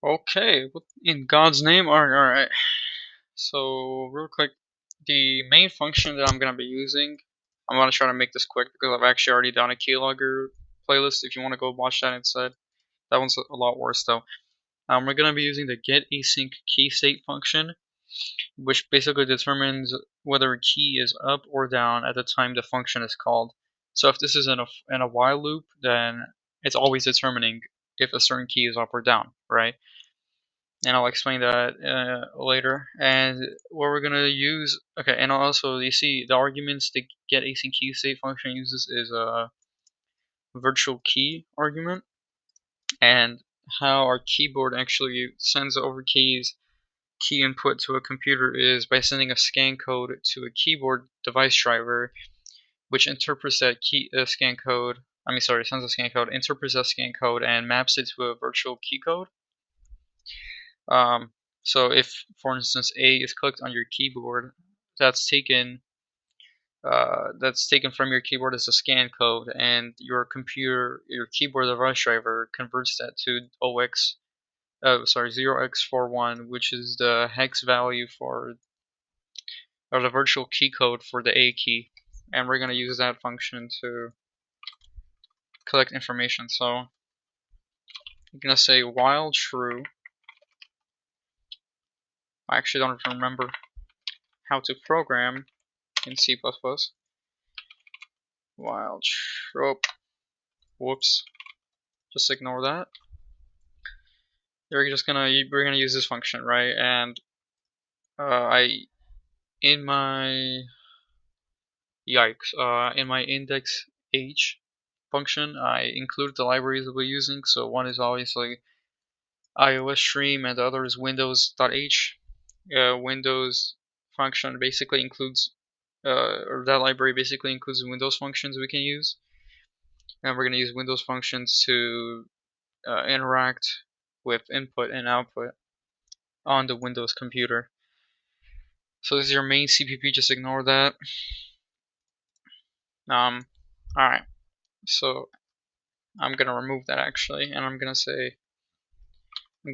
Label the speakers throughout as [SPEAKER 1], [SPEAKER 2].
[SPEAKER 1] Okay, what in God's name? Alright. So, real quick, the main function that I'm gonna be using, I'm gonna try to make this quick because I've actually already done a keylogger playlist. If you want to go watch that instead, that one's a lot worse though. We're gonna be using the get async key state function, which basically determines whether a key is up or down at the time the function is called. So if this is in a while loop, then it's always determining if a certain key is up or down, right? And I'll explain that later. And what we're gonna use, okay, and also you see the arguments the get async key state function uses is a virtual key argument, and how our keyboard actually sends over key input to a computer is by sending a scan code to a keyboard device driver, which interprets that scan code. Sends a scan code, interprets that scan code, and maps it to a virtual key code. Um, so if, for instance, A is clicked on your keyboard, that's taken from your keyboard as a scan code, and your keyboard device driver converts that to 0x41, which is the hex value or the virtual key code for the A key, and we're gonna use that function to collect information. So I'm gonna say while true. I actually don't remember how to program in C++. While true. Whoops. Just ignore that. We're gonna use this function, right? And in my in my index h function, I include the libraries that we're using. So one is obviously iOS stream, and the other is windows.h. Windows function basically includes, or that library basically includes Windows functions we can use, and we're gonna use Windows functions to interact with input and output on the Windows computer. So this is your main CPP, just ignore that. Alright, so I'm gonna remove that actually, and I'm gonna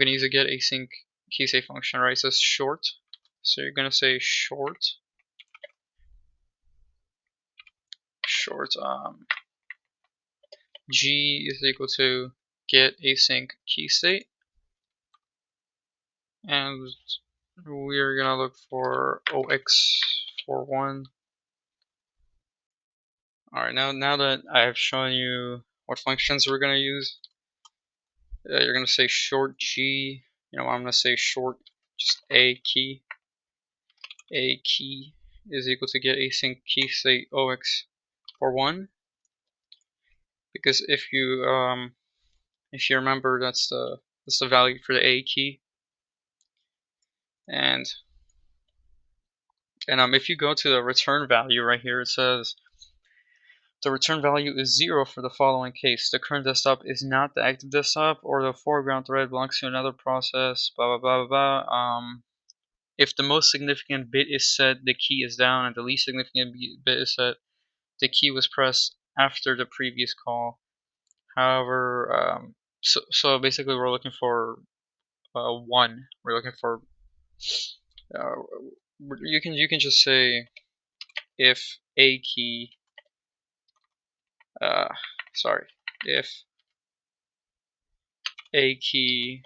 [SPEAKER 1] use a get async key state function, right? It says short, so you're gonna say short G is equal to get async key state, and we're gonna look for 0x41. Alright, now that I've shown you what functions we're gonna use, you're gonna say short G. I'm gonna say short just A key is equal to get async key state 0x41, because if you remember, that's the value for the A key, and if you go to the return value right here, it says the return value is 0 for the following case: the current desktop is not the active desktop, or the foreground thread belongs to another process, blah blah blah blah. If the most significant bit is set, the key is down, and the least significant bit is set, the key was pressed after the previous call. However, so basically we're looking for 1. We're looking for you can just say if A key if A key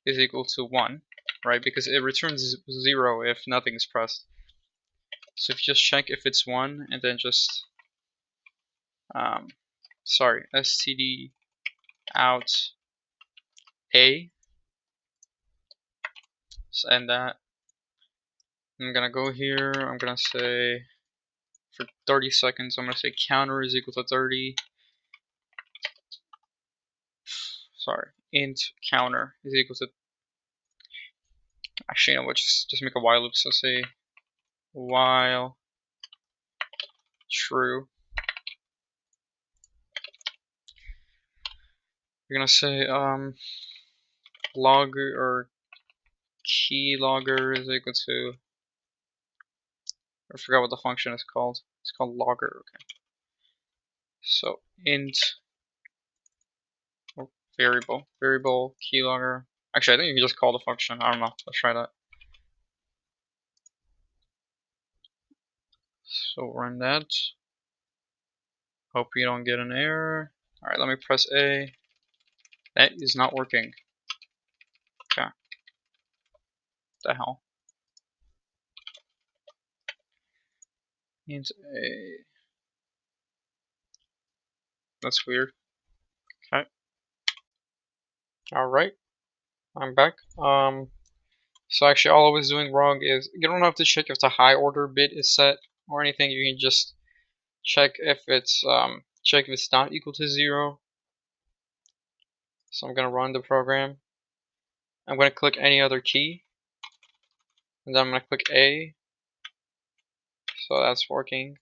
[SPEAKER 1] is equal to 1, right? Because it returns 0 if nothing is pressed. So if you just check if it's 1, and then just std out A, and that. I'm gonna go here, I'm gonna say for 30 seconds, I'm gonna say counter is equal to 30. Int counter is equal to, actually, you know what, just make a while loop. So say while true. You're gonna say logger or keylogger is equal to, I forgot what the function is called. It's called logger. Okay. So int variable keylogger Actually, I think you can just call the function. I don't know. Let's try that. So run that. Hope you don't get an error. Alright, let me press A. That is not working. Okay. What the hell? Means A. That's weird. Okay. Alright. I'm back. So actually all I was doing wrong is you don't have to check if the high order bit is set or anything. You can just check if it's not equal to 0. So I'm gonna run the program. I'm gonna click any other key, and then I'm gonna click A. So that's working.